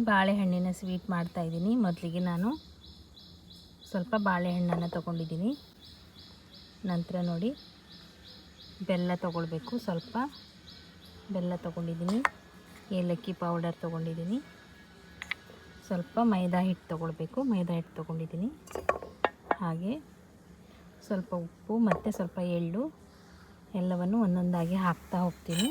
ಬಾಳೆಹಣ್ಣಿನ ಸ್ವೀಟ್ ಮಾಡ್ತಾಯಿದ್ದೀನಿ. ಮೊದಲಿಗೆ ನಾನು ಸ್ವಲ್ಪ ಬಾಳೆಹಣ್ಣನ್ನು ತೊಗೊಂಡಿದ್ದೀನಿ. ನಂತರ ನೋಡಿ ಬೆಲ್ಲ ತೊಗೊಳ್ಬೇಕು. ಸ್ವಲ್ಪ ಬೆಲ್ಲ ತೊಗೊಂಡಿದ್ದೀನಿ. ಏಲಕ್ಕಿ ಪೌಡರ್ ತೊಗೊಂಡಿದ್ದೀನಿ. ಸ್ವಲ್ಪ ಮೈದಾ ಹಿಟ್ಟು ತೊಗೊಳ್ಬೇಕು. ಮೈದಾ ಹಿಟ್ಟು ತೊಗೊಂಡಿದ್ದೀನಿ. ಹಾಗೆ ಸ್ವಲ್ಪ ಉಪ್ಪು ಮತ್ತು ಸ್ವಲ್ಪ ಎಳ್ಳು ಎಲ್ಲವನ್ನು ಒಂದೊಂದಾಗಿ ಹಾಕ್ತಾ ಹೋಗ್ತೀನಿ.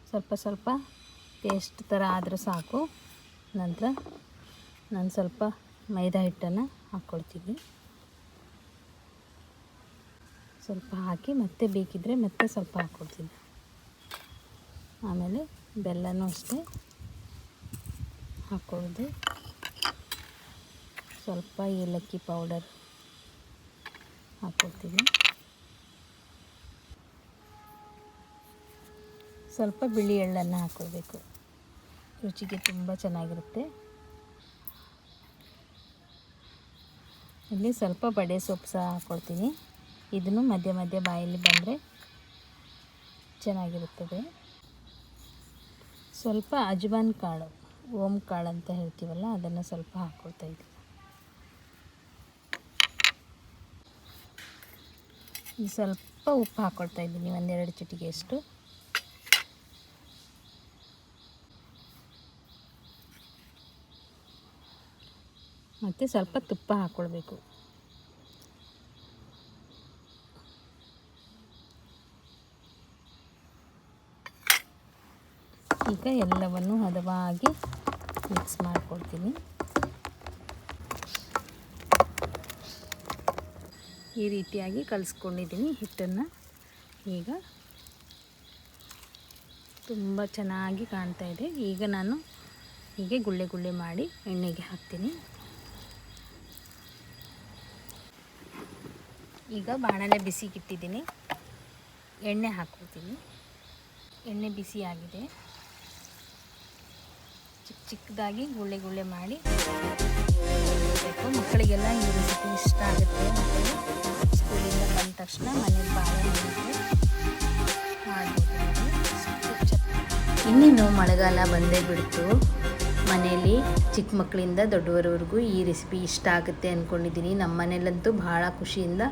ಸ್ವಲ್ಪ ಸ್ವಲ್ಪ ಪೇಸ್ಟ್ ಥರ ಆದರೂ ಸಾಕು. ನಂತರ ನಾನು ಸ್ವಲ್ಪ ಮೈದಾ ಹಿಟ್ಟನ್ನು ಹಾಕ್ಕೊಳ್ತೀನಿ. ಸ್ವಲ್ಪ ಹಾಕಿ ಮತ್ತೆ ಬೇಕಿದ್ದರೆ ಮತ್ತೆ ಸ್ವಲ್ಪ ಹಾಕ್ಕೊಳ್ತೀನಿ. ಆಮೇಲೆ ಬೆಲ್ಲನೂ ಅಷ್ಟೇ ಹಾಕ್ಕೊಳ್ಳೋದು. ಸ್ವಲ್ಪ ಏಲಕ್ಕಿ ಪೌಡರ್ ಹಾಕ್ಕೊಳ್ತೀನಿ. ಸ್ವಲ್ಪ ಬಿಳಿ ಎಳ್ಳನ್ನು ಹಾಕ್ಕೊಳ್ಬೇಕು. ರುಚಿಗೆ ತುಂಬ ಚೆನ್ನಾಗಿರುತ್ತೆ. ಇಲ್ಲಿ ಸ್ವಲ್ಪ ಬಡೆ ಸೊಪ್ಪು ಸಹ ಹಾಕ್ಕೊಳ್ತೀನಿ. ಇದನ್ನು ಮಧ್ಯ ಮಧ್ಯ ಬಾಯಲ್ಲಿ ಬಂದರೆ ಚೆನ್ನಾಗಿರುತ್ತದೆ. ಸ್ವಲ್ಪ ಅಜ್ವಾನ್ ಕಾಳು, ಓಂ ಕಾಳು ಅಂತ ಹೇಳ್ತೀವಲ್ಲ, ಅದನ್ನು ಸ್ವಲ್ಪ ಹಾಕ್ಕೊಳ್ತಾ ಇದ್ದೀನಿ. ಸ್ವಲ್ಪ ಉಪ್ಪು ಹಾಕ್ಕೊಳ್ತಾ ಇದ್ದೀನಿ, ಒಂದೆರಡು ಚಿಟಿಕೆಯಷ್ಟು. ಮತ್ತು ಸ್ವಲ್ಪ ತುಪ್ಪ ಹಾಕ್ಕೊಳ್ಬೇಕು. ಈಗ ಎಲ್ಲವನ್ನು ಹದವಾಗಿ ಮಿಕ್ಸ್ ಮಾಡ್ಕೊಳ್ತೀನಿ. ಈ ರೀತಿಯಾಗಿ ಕಲಿಸ್ಕೊಂಡಿದ್ದೀನಿ ಹಿಟ್ಟನ್ನು. ಈಗ ತುಂಬ ಚೆನ್ನಾಗಿ ಕಾಣ್ತಾ ಇದೆ. ಈಗ ನಾನು ಹೀಗೆ ಗುಳ್ಳೆ ಗುಳ್ಳೆ ಮಾಡಿ ಎಣ್ಣೆಗೆ ಹಾಕ್ತೀನಿ. ಈಗ ಬಾಣಲೆ ಬಿಸಿಗಿಟ್ಟಿದ್ದೀನಿ. ಎಣ್ಣೆ ಹಾಕ್ಕೊಳ್ತೀನಿ. ಎಣ್ಣೆ ಬಿಸಿಯಾಗಿದೆ. ಚಿಕ್ಕ ಚಿಕ್ಕದಾಗಿ ಗುಳ್ಳೆ ಗುಳ್ಳೆ ಮಾಡಿ ಮಕ್ಕಳಿಗೆಲ್ಲ ಈ ರೆಸಿಪಿ ಇಷ್ಟ ಆಗುತ್ತೆ. ಮಕ್ಕಳು ಸ್ಕೂಲಿಂದ ಬಂದ ತಕ್ಷಣ ಮನೆಗೆ ಬಾಳೆಹಣ್ಣು ಮಾಡ್ಬೋದು. ಇನ್ನೇನು ಮಳೆಗಾಲ ಬಂದೇ ಬಿಡ್ತು. ಮನೆಯಲ್ಲಿ ಚಿಕ್ಕ ಮಕ್ಕಳಿಂದ ದೊಡ್ಡವರವರೆಗೂ ಈ ರೆಸಿಪಿ ಇಷ್ಟ ಆಗುತ್ತೆ ಅಂದ್ಕೊಂಡಿದ್ದೀನಿ. ನಮ್ಮ ಮನೇಲಂತೂ ಭಾಳ ಖುಷಿಯಿಂದ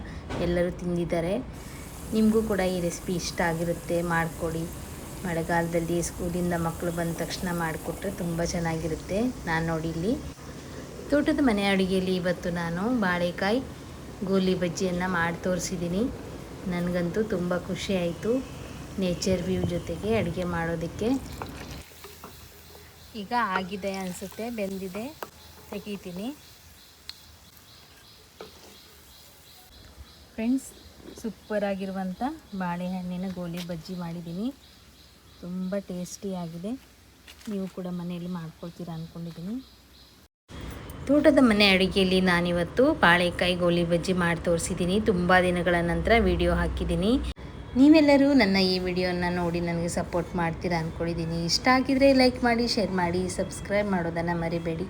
ಎಲ್ಲರೂ ತಿಂದಿದ್ದಾರೆ. ನಿಮಗೂ ಕೂಡ ಈ ರೆಸಿಪಿ ಇಷ್ಟ ಆಗಿರುತ್ತೆ, ಮಾಡಿಕೊಡಿ. ಮಳೆಗಾಲದಲ್ಲಿ ಸ್ಕೂಲಿಂದ ಮಕ್ಕಳು ಬಂದ ತಕ್ಷಣ ಮಾಡಿಕೊಟ್ರೆ ತುಂಬ ಚೆನ್ನಾಗಿರುತ್ತೆ. ನಾನು ನೋಡಿ ಇಲ್ಲಿ ತೋಟದ ಮನೆ ಅಡುಗೆಯಲ್ಲಿ ಇವತ್ತು ನಾನು ಬಾಳೆಕಾಯಿ ಗೋಲಿ ಬಜ್ಜಿಯನ್ನು ಮಾಡಿ ತೋರಿಸಿದ್ದೀನಿ. ನನಗಂತೂ ತುಂಬ ಖುಷಿ ಆಯಿತು ನೇಚರ್ ವ್ಯೂ ಜೊತೆಗೆ ಅಡುಗೆ ಮಾಡೋದಕ್ಕೆ. ಈಗ ಆಗಿದೆ ಅನಿಸುತ್ತೆ, ಬೆಂದಿದೆ, ತೆಗಿತೀನಿ. ಫ್ರೆಂಡ್ಸ್, ಸೂಪರಾಗಿರುವಂಥ ಬಾಳೆಹಣ್ಣಿನ ಗೋಲಿ ಬಜ್ಜಿ ಮಾಡಿದ್ದೀನಿ. ತುಂಬ ಟೇಸ್ಟಿಯಾಗಿದೆ. ನೀವು ಕೂಡ ಮನೆಯಲ್ಲಿ ಮಾಡ್ಕೊಳ್ತೀರಾ ಅಂದ್ಕೊಂಡಿದ್ದೀನಿ. ತೋಟದ ಮನೆ ಅಡುಗೆಯಲ್ಲಿ ನಾನಿವತ್ತು ಬಾಳೆಕಾಯಿ ಗೋಲಿ ಬಜ್ಜಿ ಮಾಡಿ ತೋರಿಸಿದ್ದೀನಿ. ತುಂಬ ದಿನಗಳ ನಂತರ ವಿಡಿಯೋ ಹಾಕಿದ್ದೀನಿ. ನೀವೆಲ್ಲರೂ ನನ್ನ ಈ ವಿಡಿಯೋನ ನೋಡಿ ನನಗೆ ಸಪೋರ್ಟ್ ಮಾಡ್ತೀರಾ ಅಂದ್ಕೊಂಡಿದ್ದೀನಿ. ಇಷ್ಟ ಆಗಿದರೆ ಲೈಕ್ ಮಾಡಿ, ಶೇರ್ ಮಾಡಿ, ಸಬ್ಸ್ಕ್ರೈಬ್ ಮಾಡೋದನ್ನು ಮರಿಬೇಡಿ.